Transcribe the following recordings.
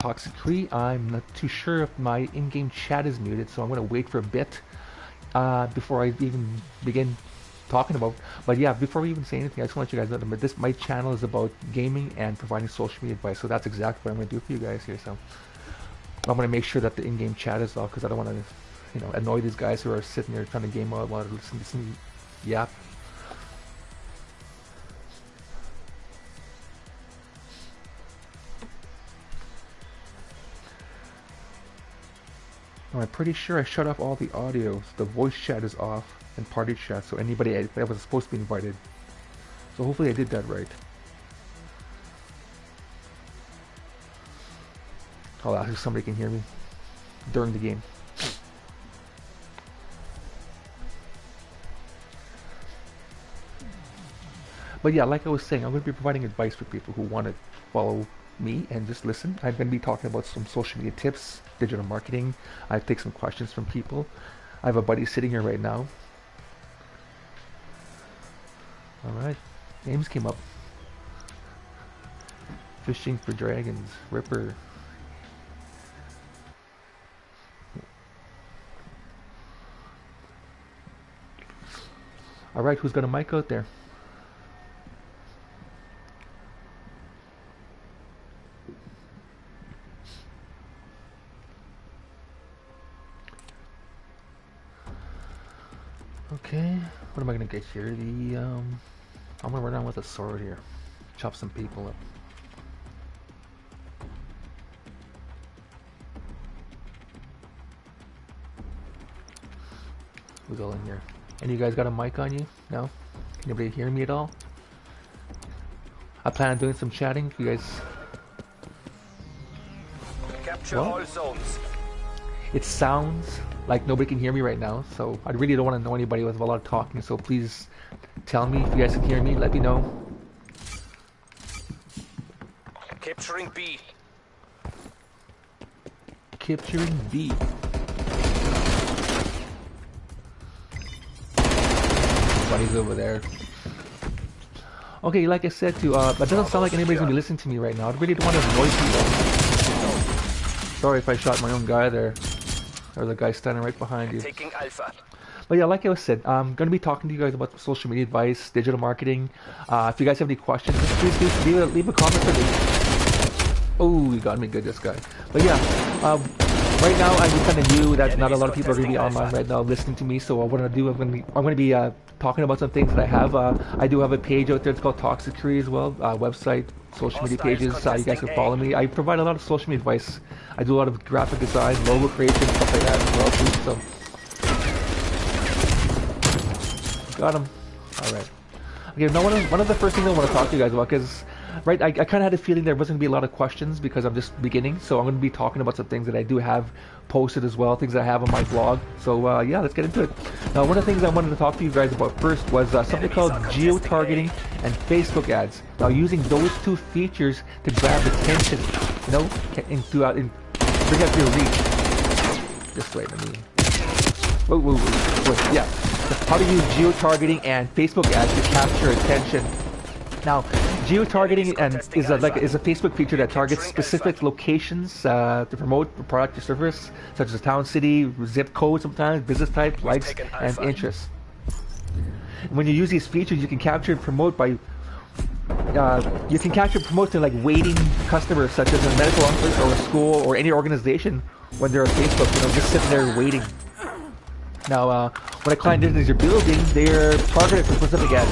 toxic-cree. I'm not too sure if my in-game chat is muted, so I'm going to wait for a bit before I even begin talking about. But yeah, before we even say anything, I just want to let you guys know that my channel is about gaming and providing social media advice. So that's exactly what I'm going to do for you guys here. So I'm going to make sure that the in-game chat is off because I don't want to, annoy these guys who are sitting there trying to game out while listening to me yap. I'm pretty sure I shut off all the audio. So the voice chat is off and party chat, so anybody that was supposed to be invited. So hopefully I did that right. I'll ask if somebody can hear me during the game. But yeah, like I was saying, I'm going to be providing advice for people who want to follow me and just listen. I'm going to be talking about some social media tips, digital marketing. I take some questions from people. I have a buddy sitting here right now. Alright, names came up. Fishing for dragons, Ripper. Alright, who's got a mic out there? Okay, what am I gonna get here? I'm gonna run around with a sword here. Chop some people up. Who's all in here? And you guys got a mic on you? No? Can anybody hear me at all? I plan on doing some chatting if you guys... Capture all zones. It sounds like nobody can hear me right now, so I really don't want to know anybody with a lot of talking, so please tell me if you guys can hear me, let me know. Capturing B. Capturing B. Somebody's over there. Okay, like I said too, that doesn't sound like anybody's gonna be listening to me right now. I really don't want to annoy people. Sorry if I shot my own guy there. Or the guy standing right behind you. Taking Alpha. But yeah, like I said, I'm going to be talking to you guys about social media advice, digital marketing. If you guys have any questions, please leave a comment for me. Oh, he got me good, this guy. But yeah, right now I'm kind of new that not a lot of people are going to be online right now listening to me. So what I'm going to do, I'm going to be talking about some things that I have. I do have a page out there. It's called toxic-cree as well. Website, social media pages. You guys can follow me. I provide a lot of social media advice. I do a lot of graphic design, logo creation, stuff like that as well too. So got him. All right. Okay. Now one of the first things I want to talk to you guys about, because right, I kind of had a feeling there wasn't going to be a lot of questions because I'm just beginning. So I'm going to be talking about some things that I do have posted as well, things that I have on my blog. So yeah, let's get into it. Now, one of the things I wanted to talk to you guys about first was something called geo-targeting and Facebook ads. Now, using those two features to grab attention, and bring up your reach. Just wait, let me... Whoa. Yeah. How to use geo-targeting and Facebook ads to capture attention. Now, geo-targeting is a Facebook feature that targets specific locations to promote a product or service, such as town, city, zip code, sometimes business type, likes, and interests. And when you use these features, you can capture and promote by to like waiting customers, such as a medical office or a school or any organization when they're on Facebook, just sitting there waiting. Now, when a client enters your building, they're targeted for specific ads.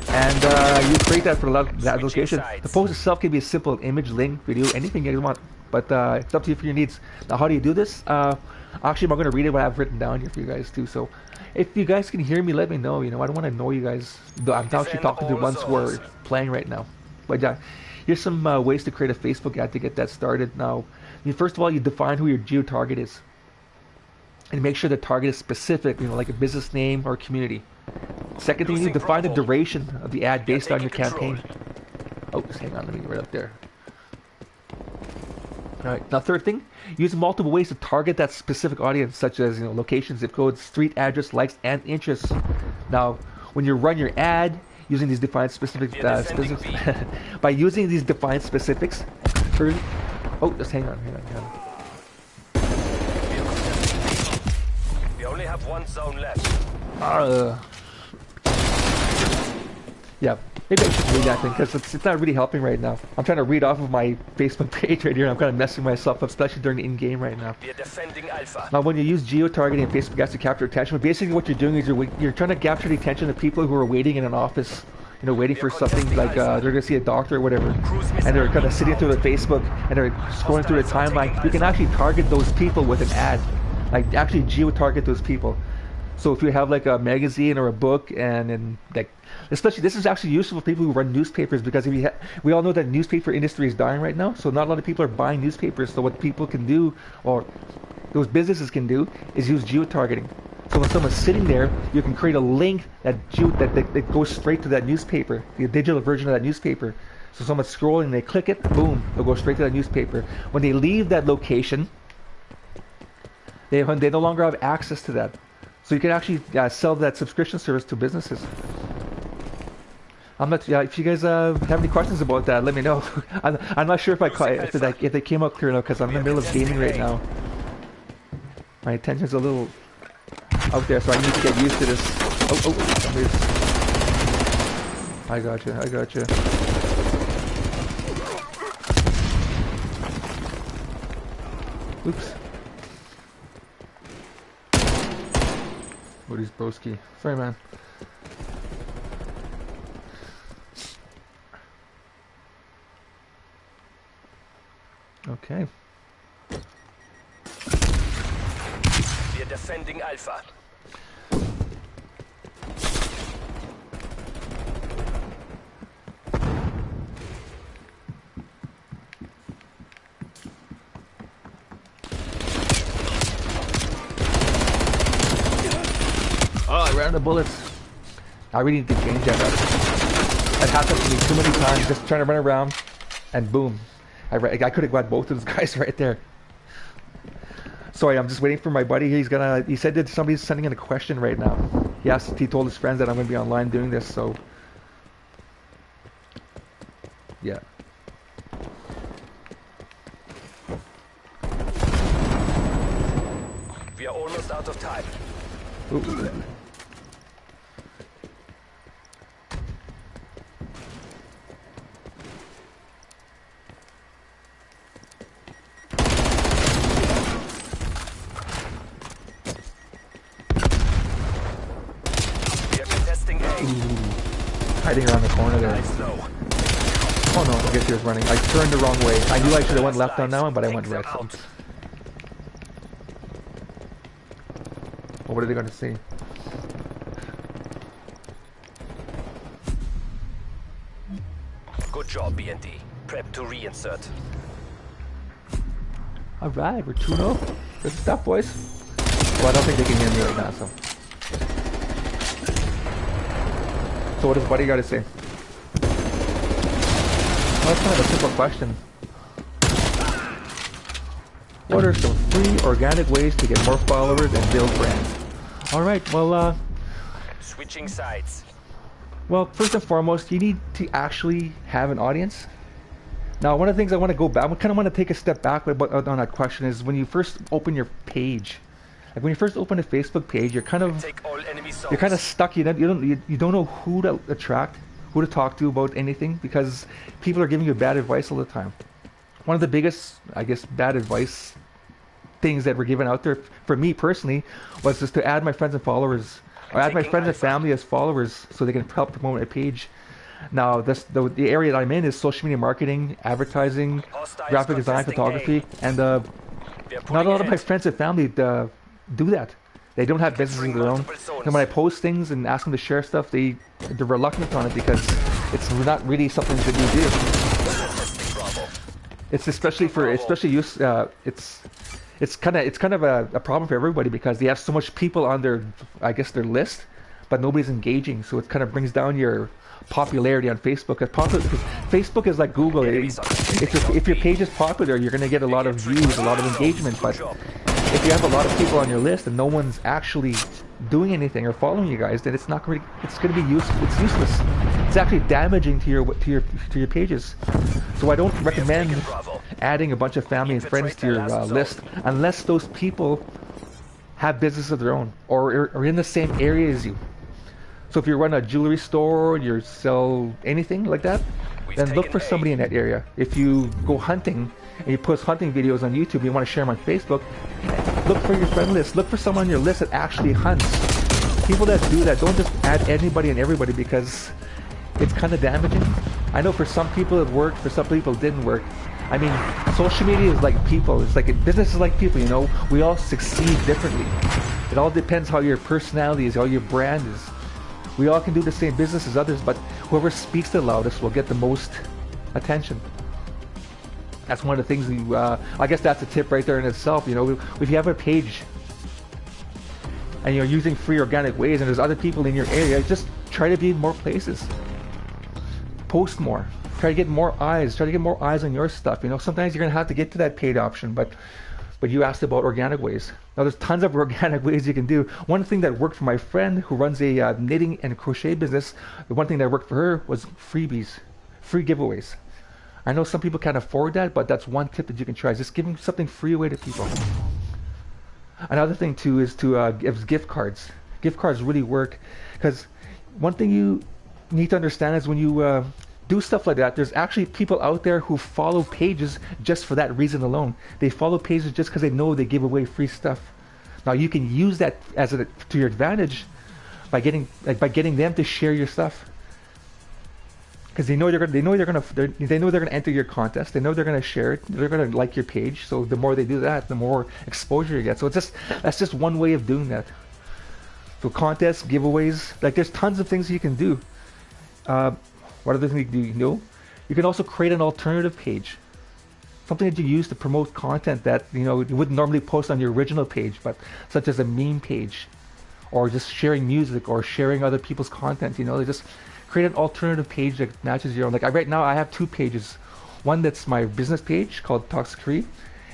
And you create that for that location. The post itself can be a simple image, link, video, anything you want. But it's up to you for your needs. Now, how do you do this? Actually, I'm going to read it what I've written down here for you guys too. So, if you guys can hear me, let me know. I don't want to annoy you guys. I'm actually talking to the ones who are playing right now. But yeah, here's some ways to create a Facebook ad to get that started. Now, first of all, you define who your geo-target is. And make sure the target is specific, like a business name or community. Second thing, you need to define the duration of the ad based on your campaign. Oh, just hang on, let me get right up there. Alright, now third thing, use multiple ways to target that specific audience, such as location, zip codes, street address, likes, and interests. Now, when you run your ad using these defined specifics, by using these defined specifics, Oh, just hang on, hang on, hang on. We only have one zone left. Yeah, maybe I should read that thing because it's not really helping right now. I'm trying to read off of my Facebook page right here, and I'm kind of messing myself up, especially during the in-game right now. We are defending Alpha. Now, when you use geo-targeting, Facebook has to capture attention. But basically, what you're doing is you're trying to capture the attention of people who are waiting in an office, you know, waiting for something like they're gonna see a doctor or whatever, and they're kind of sitting through the Facebook and they're scrolling through the timeline. You can actually target those people with an ad, like actually geo-target those people. So if you have like a magazine or a book, and like, especially this is actually useful for people who run newspapers, because if we all know that newspaper industry is dying right now, so not a lot of people are buying newspapers. So what people can do, or those businesses can do, is use geo-targeting. So when someone's sitting there, you can create a link that goes straight to that newspaper, the digital version of that newspaper. So someone's scrolling, they click it, boom, they'll go straight to that newspaper. When they leave that location, they no longer have access to that. So you can actually sell that subscription service to businesses. I'm not. If you guys have any questions about that, let me know. I'm not sure if they came out clear enough, because I'm in the middle of gaming right now. My attention's a little out there, so I need to get used to this. I got you. I got you. Oops. Woody's broski. Sorry, man. Okay. We are defending Alpha. Oh, I ran out of bullets. I really need to change that. That happened to me too many times, just trying to run around, and boom. I could have got both of those guys right there. Sorry, I'm just waiting for my buddy. He said that somebody's sending in a question right now. He told his friends that I'm going to be online doing this, so. Yeah. We are almost out of time. Ooh. Hiding around the corner there. Oh no, I guess he was running. I turned the wrong way. I knew I should have went left on that one, but I went right. So. Well, what are they going to see? Good job, B&D. Prep to reinsert. Alright, we're 2-0. Good stuff, boys. Well, I don't think they can hear me right now, so. So what does Buddy got to say? Well, that's kind of a simple question. What are some free organic ways to get more followers and build brands? Alright, well, switching sides. Well, first and foremost, you need to actually have an audience. Now, one of the things I want to go back, I kind of want to take a step back on that question, is when you first open your page. Like when you first open a Facebook page, you're kind of stuck. You don't know who to attract, who to talk to about anything, because people are giving you bad advice all the time. One of the biggest, I guess, bad advice things that were given out there for me personally was just to add my friends and followers, or add my friends and family as followers, so they can help promote my page. Now, the area that I'm in is social media marketing, advertising, graphic design, photography, and not a lot of my friends and family do that. They don't have businesses of their own. And when I post things and ask them to share stuff, they're reluctant on it because it's not really something that you do. It's it's kind of a problem for everybody, because they have so much people on their list, but nobody's engaging. So it kind of brings down your popularity on Facebook. Because Facebook is like Google. If your page is popular, you're going to get a lot of views, a lot of engagement. But if you have a lot of people on your list and no one's actually doing anything or following you guys, then it's going to be useless. It's actually damaging to your pages. So I don't recommend adding a bunch of family and friends to your list unless those people have business of their own or are in the same area as you. So if you run a jewelry store, you sell anything like that, then look for somebody in that area. If you go hunting and you post hunting videos on YouTube, you want to share them on Facebook, look for your friend list. Look for someone on your list that actually hunts. People that do that, don't just add anybody and everybody because it's kind of damaging. I know for some people it worked, for some people it didn't work. I mean, social media is like people. It's like business is like people, you know. We all succeed differently. It all depends how your personality is, how your brand is. We all can do the same business as others, but whoever speaks the loudest will get the most attention. That's one of the things I guess that's a tip right there in itself. You know, if you have a page and you're using free organic ways and there's other people in your area, just try to be in more places. Post more. Try to get more eyes. Try to get more eyes on your stuff. You know, sometimes you're going to have to get to that paid option, but you asked about organic ways. Now, there's tons of organic ways you can do. One thing that worked for my friend who runs a knitting and crochet business, the one thing that worked for her was freebies, free giveaways. I know some people can't afford that, but that's one tip that you can try. Just giving something free away to people. Another thing, too, is to give gift cards. Gift cards really work because one thing you need to understand is when you do stuff like that, there's actually people out there who follow pages just for that reason alone. They follow pages just because they know they give away free stuff. Now you can use that to your advantage by getting them to share your stuff, because they know they're gonna enter your contest. They know they're gonna share it. They're gonna like your page. So the more they do that, the more exposure you get. So that's just one way of doing that. So contests, giveaways, like there's tons of things you can do. What other things do you know? You can also create an alternative page, something that you use to promote content that you wouldn't normally post on your original page, but such as a meme page, or just sharing music or sharing other people's content. They just create an alternative page that matches your own. Like right now, I have two pages. One that's my business page called toxic-cree,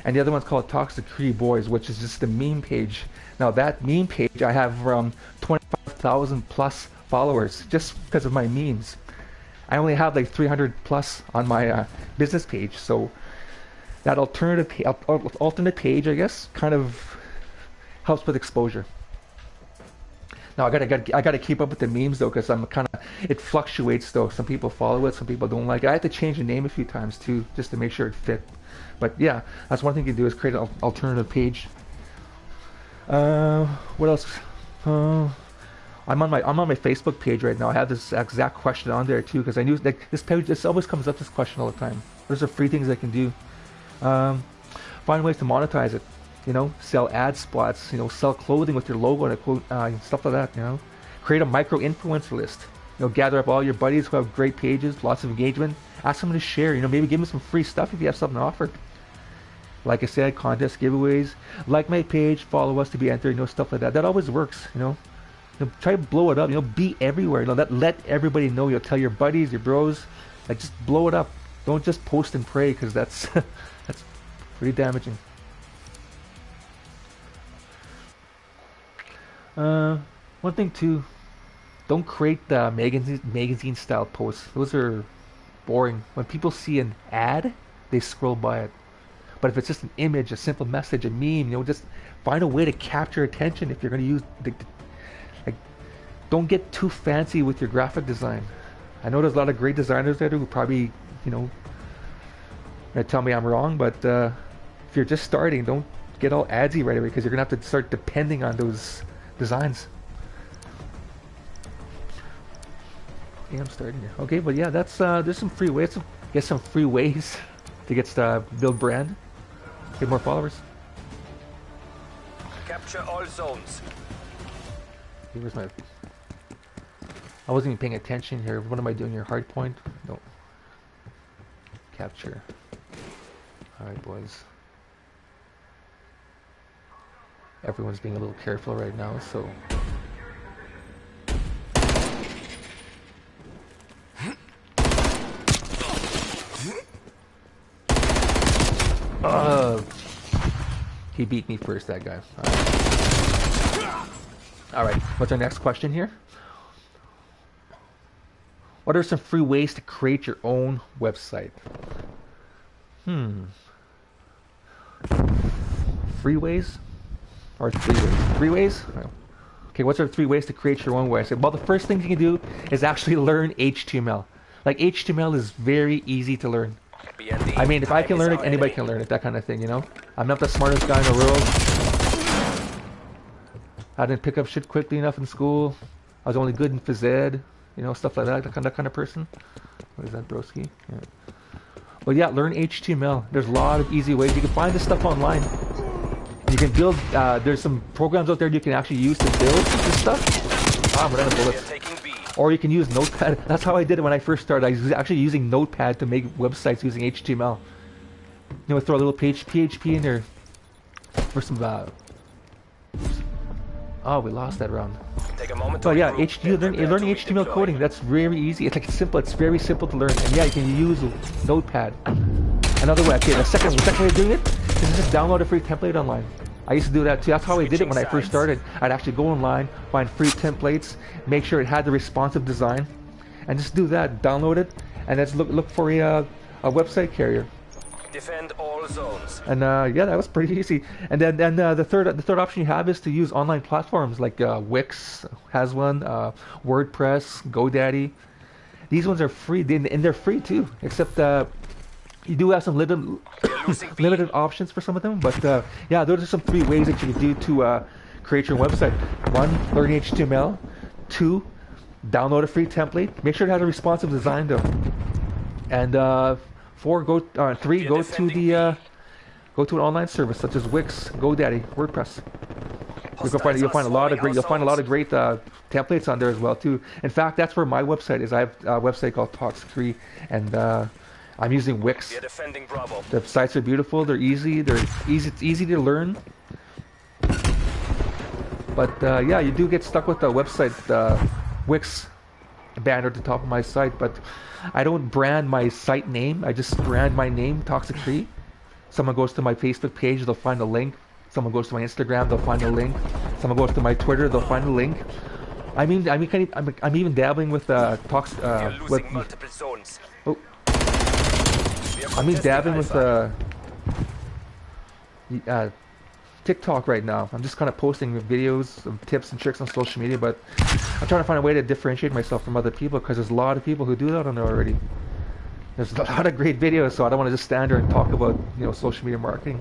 and the other one's called toxic-cree boys, which is just the meme page. Now that meme page, I have around 25,000 plus followers just because of my memes. I only have like 300 plus on my business page, so that alternate page, I guess, kind of helps with exposure. Now I gotta keep up with the memes though, because it fluctuates though. Some people follow it, some people don't like it. I had to change the name a few times too, just to make sure it fit. But yeah, that's one thing you can do, is create an alternative page. What else? I'm on my Facebook page right now. I have this exact question on there too, because I knew like this always comes up, this question all the time. There's a free things I can do. Find ways to monetize it. Sell ad spots. Sell clothing with your logo and a quote, stuff like that. Create a micro influencer list. Gather up all your buddies who have great pages, lots of engagement. Ask them to share. Maybe give them some free stuff if you have something to offer. Like I said, contests, giveaways. Like my page, follow us to be entered. Stuff like that. That always works. Try to blow it up. Be everywhere. Let everybody know. Tell your buddies, your bros. Like, just blow it up. Don't just post and pray, because that's that's pretty damaging. One thing too, don't create the magazine style posts. Those are boring. When people see an ad, they scroll by it. But if it's just an image, a simple message, a meme, just find a way to capture attention. If you're going to use don't get too fancy with your graphic design. I know there's a lot of great designers there who probably, tell me I'm wrong, but if you're just starting, don't get all adsy right away, because you're going to have to start depending on those designs. Yeah, I'm starting here. Okay, but yeah, that's there's some free ways. Get some free ways to get build brand, get more followers. Capture all zones. Here's my. I wasn't even paying attention here. What am I doing here? Hard point? No. Capture. Alright, boys. Everyone's being a little careful right now, so. He beat me first, that guy. Alright, what's our next question here? What are some free ways to create your own website? freeways? Or 3 ways? 3 ways? Okay, what's our 3 ways to create your own website? Well, the first thing you can do is actually learn HTML. Like, HTML is very easy to learn. I mean, if I can learn it, anybody can learn it, that kind of thing, you know? I'm not the smartest guy in the world. I didn't pick up shit quickly enough in school. I was only good in phys ed, you know, stuff like that, that kind of person. What is that, broski? Yeah. But yeah, learn HTML. There's a lot of easy ways. You can find this stuff online. You can build, there's some programs out there you can actually use to build this stuff. Ah, I'm running out of bullets. Or you can use Notepad. That's how I did it when I first started. I was actually using Notepad to make websites using HTML. You know, throw a little PHP in there for some, oh, we lost that round. Take a moment. Oh yeah, learning HTML coding, that's very easy. It's like simple, it's very simple to learn. And yeah, you can use Notepad. Another way, okay, the second way of doing it is just download a free template online. I used to do that too. That's how I did it when I first started. I'd actually go online, find free templates, make sure it had the responsive design, and just do that. Download it, and let's look for a website carrier. Defend all zones. And yeah, that was pretty easy. And then the third option you have is to use online platforms like Wix has one, WordPress, GoDaddy. These ones are free, and they're free too, except you do have some limited options for some of them. But yeah, those are some 3 ways that you can do to create your website. 1, learn HTML. 2, download a free template. Make sure it has a responsive design though. And 3, go to an online service such as Wix, GoDaddy, WordPress. You'll find a lot of great templates on there as well too. In fact, that's where my website is. I have a website called toxic-cree, and I'm using Wix. The sites are beautiful. They're easy. It's easy to learn. But yeah, you do get stuck with the website Wix banner at the top of my site. But I don't brand my site name. I just brand my name, Toxic-cree. Someone goes to my Facebook page, they'll find a link. Someone goes to my Instagram, they'll find a link. Someone goes to my Twitter, they'll find a link. I'm even dabbling with multiple zones. Oh. I'm even dabbling with TikTok right now. I'm just kind of posting videos of tips and tricks on social media, but I'm trying to find a way to differentiate myself from other people because there's a lot of people who do that on there already. There's a lot of great videos, so I don't want to just stand there and talk about, you know, social media marketing.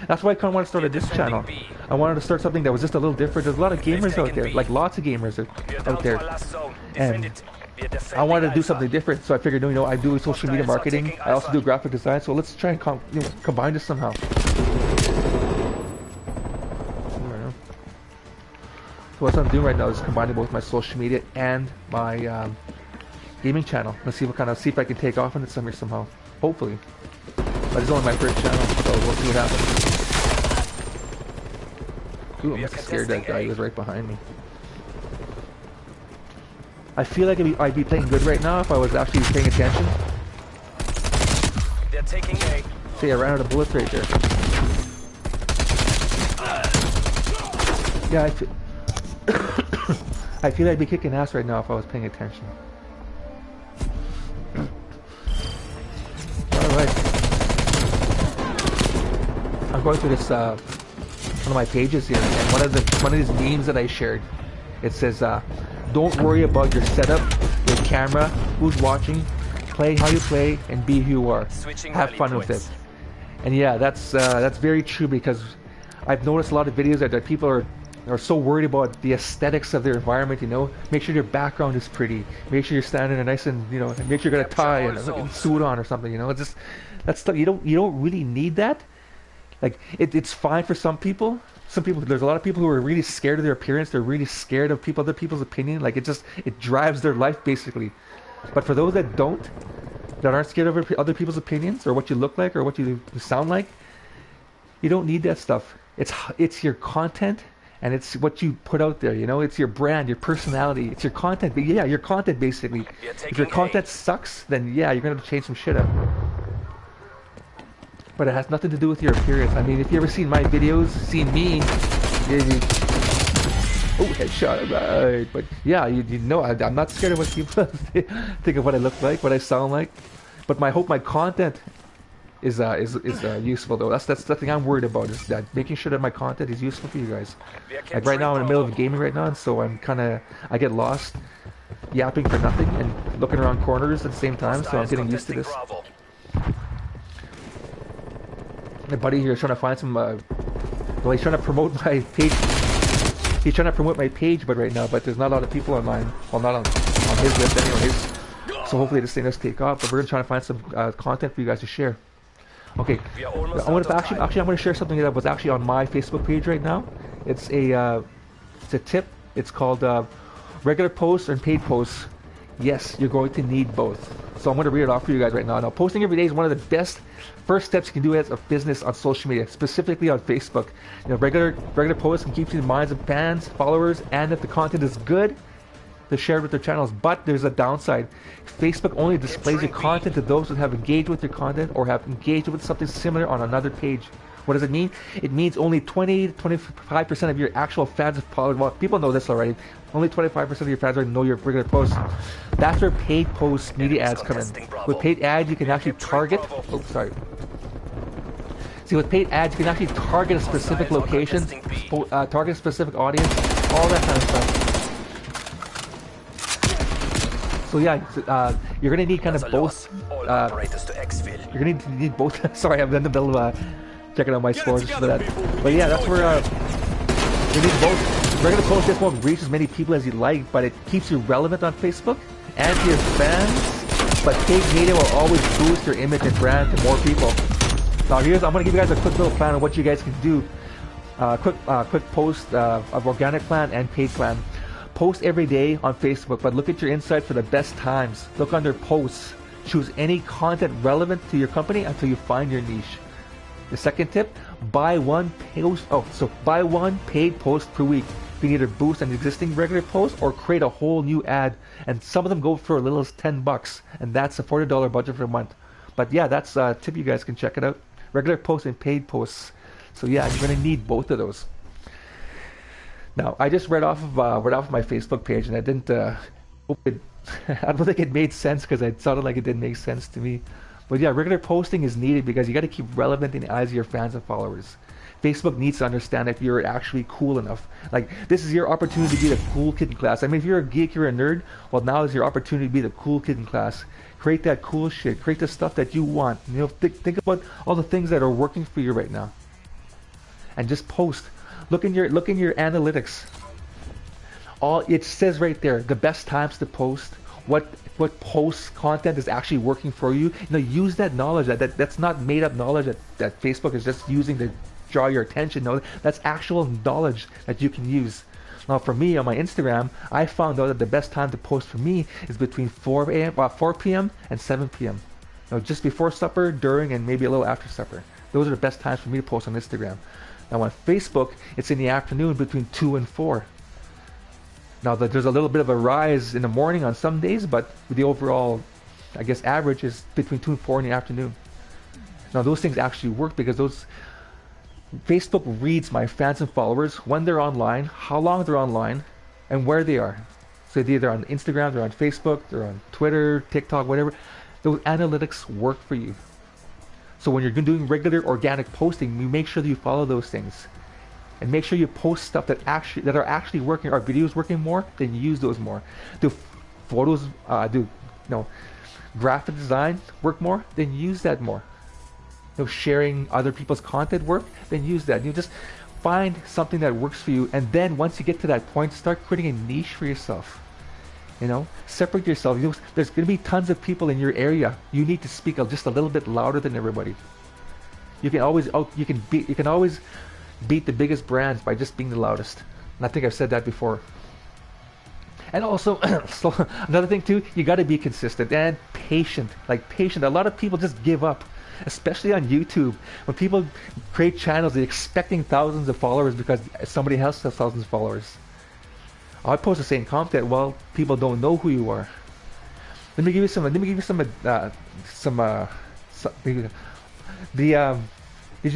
That's why I kind of want to start a disc channel. I wanted to start something that was just a little different. There's a lot of gamers out there, like lots of gamers out there, and I wanted to do something different. So I figured, you know, I do social media marketing. I also do graphic design. So let's try and combine this somehow. So what I'm doing right now is combining both my social media and my gaming channel. Let's see if I can take off on it somehow. Hopefully. But it's only my first channel, so we'll see what happens. Ooh, I'm scared that guy was right behind me. I feel like I'd be playing good right now if I was actually paying attention. They're taking A. See, I ran out of bullets right there. Yeah, I feel I'd be kicking ass right now if I was paying attention. Alright. I'm going through this one of my pages here, and one of these memes that I shared, it says, don't worry about your setup, your camera, who's watching, play how you play, and be who you are. Have fun with it. And yeah, that's very true, because I've noticed a lot of videos that people are so worried about the aesthetics of their environment, you know. Make sure your background is pretty. Make sure you're standing there nice and, you know, make sure you got a tie and a suit on or something, you know. It's just that stuff. You don't really need that. Like it's fine for some people. There's a lot of people who are really scared of their appearance. They're really scared of other people's opinion. Like it drives their life basically. But for those that aren't scared of other people's opinions or what you look like or what you sound like, you don't need that stuff. It's your content. And it's what you put out there, you know. It's your brand, your personality. It's your content. But yeah, your content basically. If your content sucks, then yeah, you're gonna have to change some shit up. But it has nothing to do with your appearance. I mean, if you ever seen my videos, seen me, oh, headshot, right? But yeah, you know, I'm not scared of what people think of what I look like, what I sound like. But I hope my content is useful though. That's the thing I'm worried about, is that making sure that my content is useful for you guys. Like right now I'm in the middle of gaming right now, and so I get lost yapping for nothing and looking around corners at the same time, so I'm getting used to this. My buddy here is trying to find some well, he's trying to promote my page. He's trying to promote my page, but right now, there's not a lot of people online. Well, not on his list anyways. So hopefully this thing does take off. But we're gonna try to find some content for you guys to share. Okay, I'm gonna share something that was actually on my Facebook page right now. It's a tip. It's called regular posts and paid posts. Yes, you're going to need both. So I'm going to read it off for you guys right now. Now, posting every day is one of the best first steps you can do as a business on social media, specifically on Facebook. You know, regular posts can keep you in the minds of fans, followers, and if the content is good, to share it with their channels. But there's a downside. Facebook only displays your content to those who have engaged with your content or have engaged with something similar on another page. What does it mean? It means only 20 to 25% of your actual fans and followers. Well, people know this already. Only 25% of your fans already know your regular posts. That's where paid posts media ads come in. With paid ads, you can actually target. Oh, sorry. See, with paid ads, you can actually target a specific location, target a specific audience, all that kind of stuff. So yeah, you're gonna need kind of both. You're gonna need both. Sorry, I'm in the middle of checking out my scores for that. But yeah, that's where you need both. Regular posts just won't reach as many people as you like, but it keeps you relevant on Facebook and to your fans. But paid media will always boost your image and brand to more people. Now I'm gonna give you guys a quick little plan on what you guys can do. Quick post of organic plan and paid plan. Post every day on Facebook, but look at your insight for the best times. Look under posts. Choose any content relevant to your company until you find your niche. The second tip, buy one paid post per week. You can either boost an existing regular post or create a whole new ad, and some of them go for as little as $10, and that's a $40 budget for a month. But yeah, that's a tip. You guys can check it out. Regular posts and paid posts. So yeah, you're gonna need both of those. Now, I just read off of my Facebook page, and I didn't. I don't think it made sense because it sounded like it didn't make sense to me. But yeah, regular posting is needed because you got to keep relevant in the eyes of your fans and followers. Facebook needs to understand if you're actually cool enough. Like, this is your opportunity to be the cool kid in class. I mean, if you're a geek, you're a nerd, well, now is your opportunity to be the cool kid in class. Create that cool shit. Create the stuff that you want. You know, think about all the things that are working for you right now, and just post. Look in your analytics. It says right there the best times to post. What post content is actually working for you. You know, use that knowledge. That's not made up knowledge that Facebook is just using to draw your attention. No, that's actual knowledge that you can use. Now, for me on my Instagram, I found out that the best time to post for me is between 4 p.m. and 7 p.m. You know, just before supper, during, and maybe a little after supper. Those are the best times for me to post on Instagram. Now on Facebook, it's in the afternoon between 2 and 4. Now there's a little bit of a rise in the morning on some days, but the overall, I guess, average is between 2 and 4 in the afternoon. Now those things actually work because Facebook reads my fans and followers when they're online, how long they're online, and where they are. So they're either on Instagram, they're on Facebook, they're on Twitter, TikTok, whatever. Those analytics work for you. So when you're doing regular organic posting, you make sure that you follow those things. And make sure you post stuff that are actually working. Are videos working more? Then use those more. Do photos, graphic design work more? Then use that more. You know, sharing other people's content work? Then use that. You just find something that works for you, and then once you get to that point, start creating a niche for yourself. You know, separate yourself. There's going to be tons of people in your area. You need to speak just a little bit louder than everybody. You can always beat the biggest brands by just being the loudest. And I think I've said that before. And also, so another thing too, you got to be consistent and patient. Like patient. A lot of people just give up, especially on YouTube. When people create channels, they're expecting thousands of followers because somebody else has thousands of followers. I post the same content. Well, people don't know who you are. Let me give you some. Did you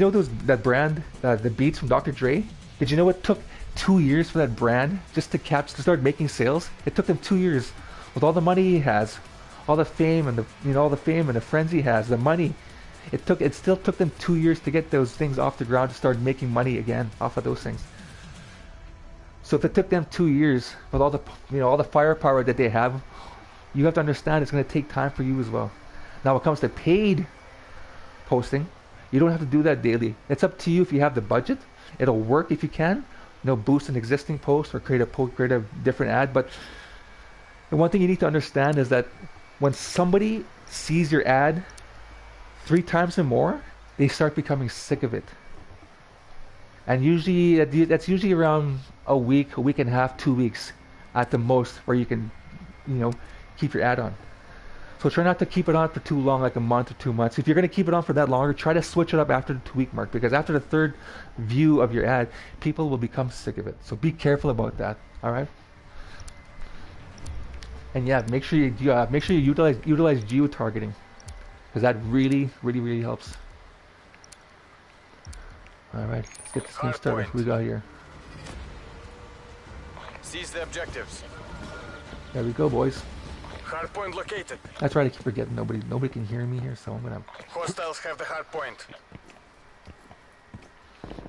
know that brand, the Beats from Dr. Dre? Did you know it took 2 years for that brand just to start making sales? It took them 2 years, with all the money he has, all the fame and the friends he has, the money. It still took them 2 years to get those things off the ground to start making money again off of those things. So if it took them 2 years with all the all the firepower that they have, you have to understand it's going to take time for you as well. Now, when it comes to paid posting, you don't have to do that daily. It's up to you if you have the budget. It'll work if you can. Boost an existing post or create a different ad. But the one thing you need to understand is that when somebody sees your ad 3 times or more, they start becoming sick of it. And usually, that's usually around a week and a half, 2 weeks at the most, where you can, keep your ad on. So try not to keep it on for too long, like a month or 2 months. If you're going to keep it on for that longer, try to switch it up after the 2-week mark, because after the 3rd view of your ad, people will become sick of it. So be careful about that. All right. And yeah, make sure you utilize geo-targeting, because that really helps. All right, let's get this game started. Who we got here? Seize the objectives. There we go, boys. Hardpoint located. That's right. I keep forgetting nobody can hear me here, so I'm gonna. Hostiles have the hardpoint.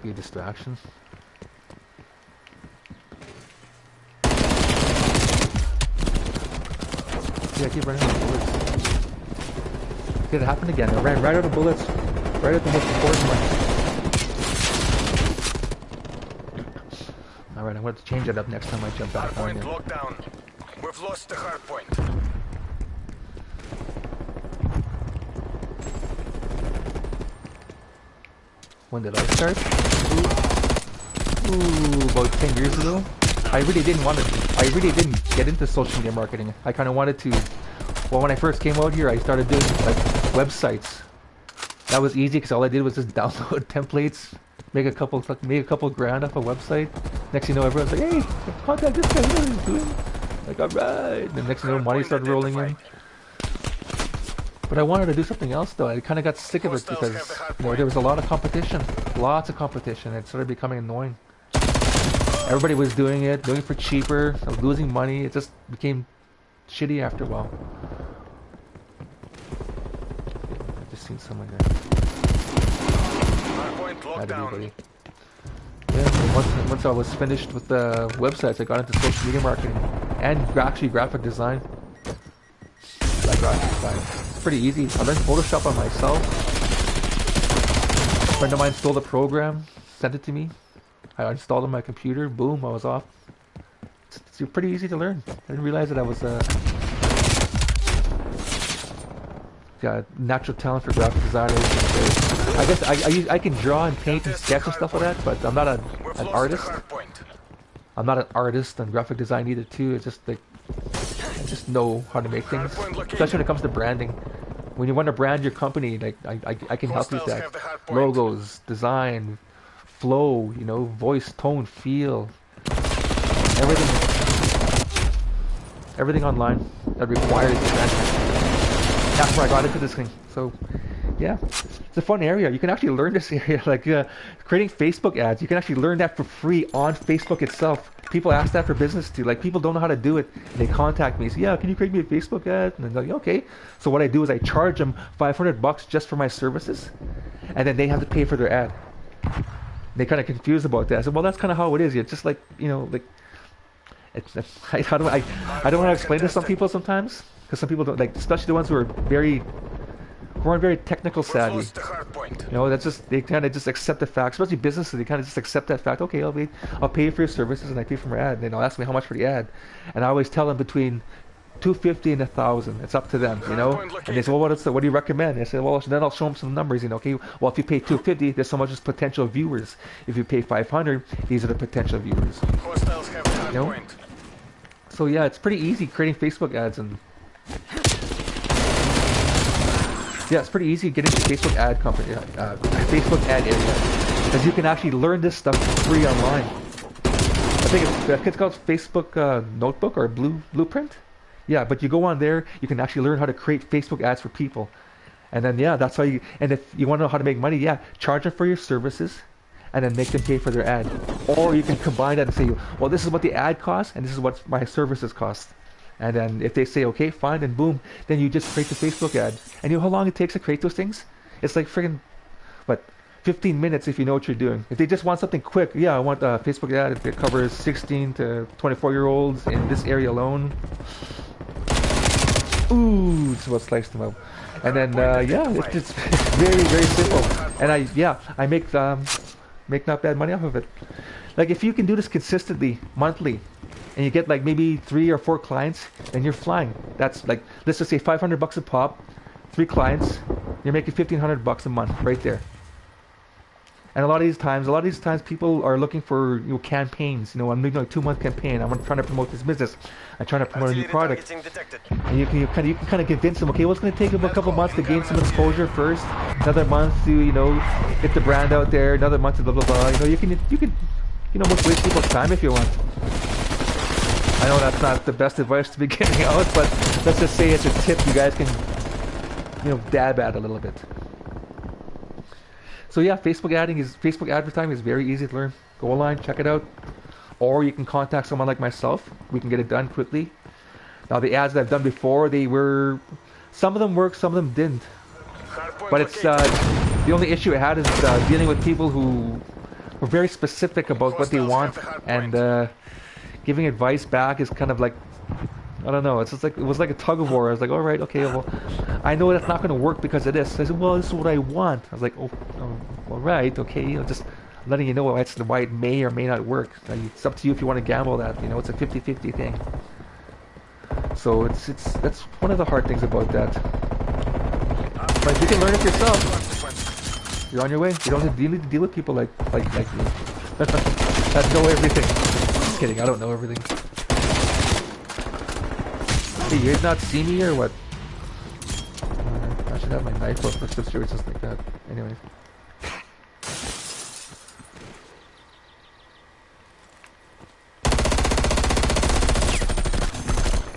Be a distraction. Yeah, keep running out of bullets. Did it happen again? I ran right out of bullets, right at the most important one. Alright, I'm going to change that up next time I jump back on Hardpoint here. locked down. We've lost the hardpoint. When did I start? Ooh, about 10 years ago. I really didn't get into social media marketing. I kind of wanted to. Well, when I first came out here, I started doing like websites. That was easy because all I did was just download templates, make a couple grand off a website. Next thing you know, everyone's like, "Hey, contact this guy. What he's doing?" Like, all right. And the next thing you know, money started rolling in. But I wanted to do something else though. I kind of got sick of it because there was a lot of competition, lots of competition. It started becoming annoying. Everybody was doing it for cheaper. I was losing money. It just became shitty after a while. I just seen someone there. Had everybody. Yeah. Once I was finished with the websites, I got into social media marketing and actually graphic design. It's pretty easy. I learned Photoshop on myself. A friend of mine stole the program, sent it to me. I installed it on my computer. Boom, I was off. It's pretty easy to learn. I didn't realize that I was got natural talent for graphic design. I guess I can draw and paint and sketch and stuff like that, but I'm not an artist. I'm not an artist on graphic design either. Too. It's just like I just know how to make things, especially when it comes to branding. When you want to brand your company, like I can help you with that. Logos, design, flow, voice, tone, feel, everything online that requires branding. That's where I got into this thing. So, yeah, it's a fun area. You can actually learn this area, like creating Facebook ads. You can actually learn that for free on Facebook itself. People ask that for business too. Like, people don't know how to do it. They contact me, say, "Yeah, can you create me a Facebook ad?" And they're like, "Okay." So what I do is I charge them $500 just for my services, and then they have to pay for their ad. They kind of confused about that. I said, "Well, that's kind of how it is. It's just like, it's I don't want to explain to some people sometimes." Because some people don't like, especially the ones who aren't very technical savvy. That's just they kind of just accept the fact. Especially businesses, they kind of just accept that fact. Okay, I'll pay for your services and I pay for my ad. And then they'll ask me how much for the ad, and I always tell them between $250 and $1,000. It's up to them, And they say, "Well, what do you recommend?" I say, "Well, then I'll show them some numbers. Okay, well, if you pay $250, there's so much as potential viewers. If you pay $500, these are the potential viewers." So yeah, it's pretty easy creating Facebook ads and. Yeah, it's pretty easy getting to Facebook ad company, Facebook ad area, because you can actually learn this stuff for free online. I think it's called Facebook Notebook or Blueprint. Yeah, but you go on there, you can actually learn how to create Facebook ads for people, and then that's how you. And if you want to know how to make money, charge them for your services, and then make them pay for their ad. Or you can combine that and say, "Well, this is what the ad costs, and this is what my services cost." And then if they say, "Okay, fine," then boom, then you just create the Facebook ad. And you know how long it takes to create those things? It's like friggin', what, 15 minutes if you know what you're doing. If they just want something quick, yeah, I want a Facebook ad if it covers 16 to 24-year-olds in this area alone. Ooh, so we'll slice them up. And then, yeah, it's very, very simple. And I make not bad money off of it. Like, if you can do this consistently, monthly, and you get like maybe 3 or 4 clients, then you're flying. That's like, let's just say $500 a pop, 3 clients, you're making $1,500 a month right there. And a lot of these times people are looking for, you know, campaigns. You know, I'm doing like a 2-month campaign. I'm trying to promote this business. I'm trying to promote a new product. And you can kind of convince them, okay, well, it's going to take them a couple months to gain some exposure first. Another month to, you know, get the brand out there. Another month to blah blah blah. You know, you can almost waste people's time if you want. I know that's not the best advice to be giving out, but let's just say it's a tip you guys can, you know, dab at a little bit. So yeah, Facebook advertising is very easy to learn. Go online, check it out. Or you can contact someone like myself. We can get it done quickly. Now the ads that I've done before, some of them worked, some of them didn't. But it's, the only issue I had is dealing with people who were very specific about what they want, and giving advice back is kind of like, I don't know, it's just like, it was like a tug of war. I was like, all right, okay, well, I know that's not going to work because of this. I said, well, this is what I want. I was like, oh all right, okay, you know, just letting you know why it may or may not work. It's up to you if you want to gamble that, you know, it's a 50-50 thing. So that's one of the hard things about that. But you can learn it yourself. You're on your way. You need to deal with people like me. That know everything. Just kidding, I don't know everything. Hey, you did not see me or what? I should have my knife up for situations like that. Anyway.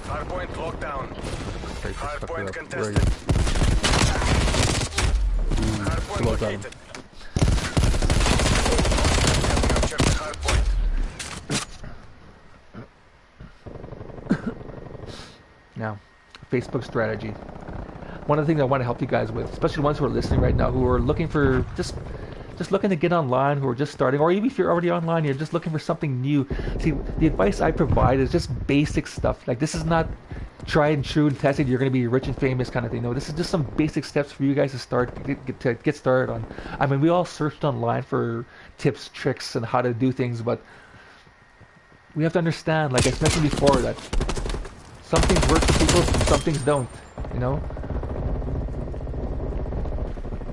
Hardpoint locked down. Hardpoint contested. Hardpoint located. Captured the hardpoint. Now, Facebook strategy. One of the things I want to help you guys with, especially the ones who are listening right now, who are looking for just looking to get online, who are just starting, or even if you're already online, you're just looking for something new. See, the advice I provide is just basic stuff. Like, this is not tried and true and tested, you're going to be rich and famous kind of thing. No, this is just some basic steps for you guys to get started on. I mean, we all searched online for tips, tricks, and how to do things, but we have to understand, like I mentioned before, that some things work for people, some things don't, you know?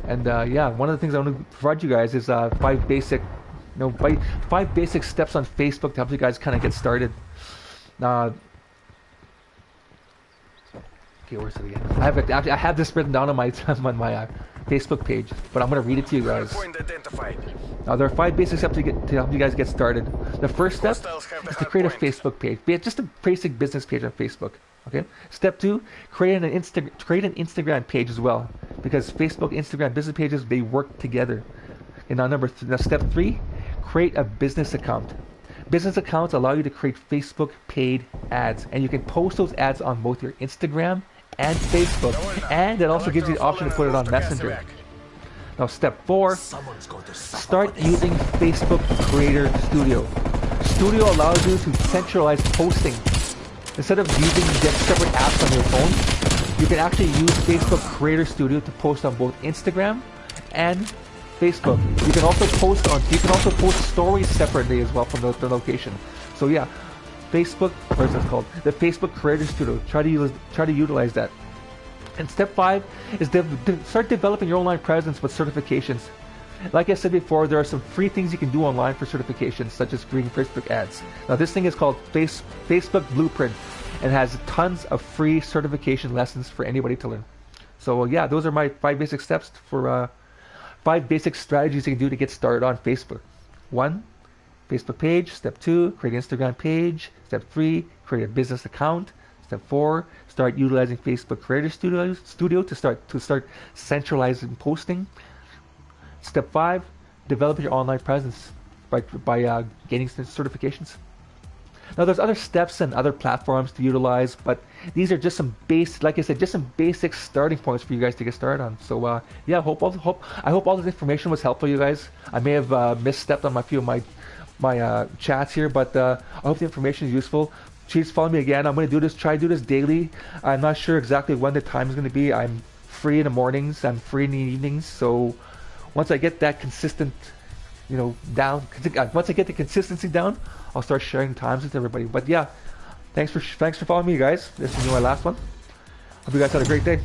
And yeah, one of the things I want to provide you guys is 5 basic steps on Facebook to help you guys kind of get started. Okay, where's it again? I have this written down on my Facebook page, but I'm gonna read it to you guys. Now there are 5 basic steps to help you guys get started. The first step is to create a Facebook page. Just a basic business page on Facebook. Okay. Step 2, create an Instagram page as well, because Facebook, Instagram business pages, they work together. And now step 3, create a business account. Business accounts allow you to create Facebook paid ads, and you can post those ads on both your Instagram and Facebook, and it also gives you the option to put it on Messenger. Now step 4, start using Facebook Creator Studio. Studio allows you to centralize posting. Instead of using separate apps on your phone, you can actually use Facebook Creator Studio to post on both Instagram and Facebook. You can also post stories separately as well from the location. So yeah, Facebook, what is it called? The Facebook Creator Studio. Try to utilize that. And step 5 is start developing your online presence with certifications. Like I said before, there are some free things you can do online for certifications, such as creating Facebook ads. Now this thing is called Facebook Blueprint, and has tons of free certification lessons for anybody to learn. So yeah, those are my 5 basic steps for 5 basic strategies you can do to get started on Facebook. 1, Facebook page. Step 2, create an Instagram page. Step 3, create a business account. Step 4, start utilizing Facebook Creator Studio to start centralizing posting. Step 5, develop your online presence by gaining certifications. Now there's other steps and other platforms to utilize, but these are just some base, like I said, just some basic starting points for you guys to get started on. So yeah, I hope all this information was helpful, you guys. I may have misstepped on a few of my chats here, but I hope the information is useful. Please follow me again. I'm going to try to do this daily. I'm not sure exactly when the time is going to be. I'm free in the mornings. I'm free in the evenings. So once I get that consistent, down, once I get the consistency down, I'll start sharing times with everybody. But yeah, thanks for following me, guys. This is my last one. Hope you guys had a great day.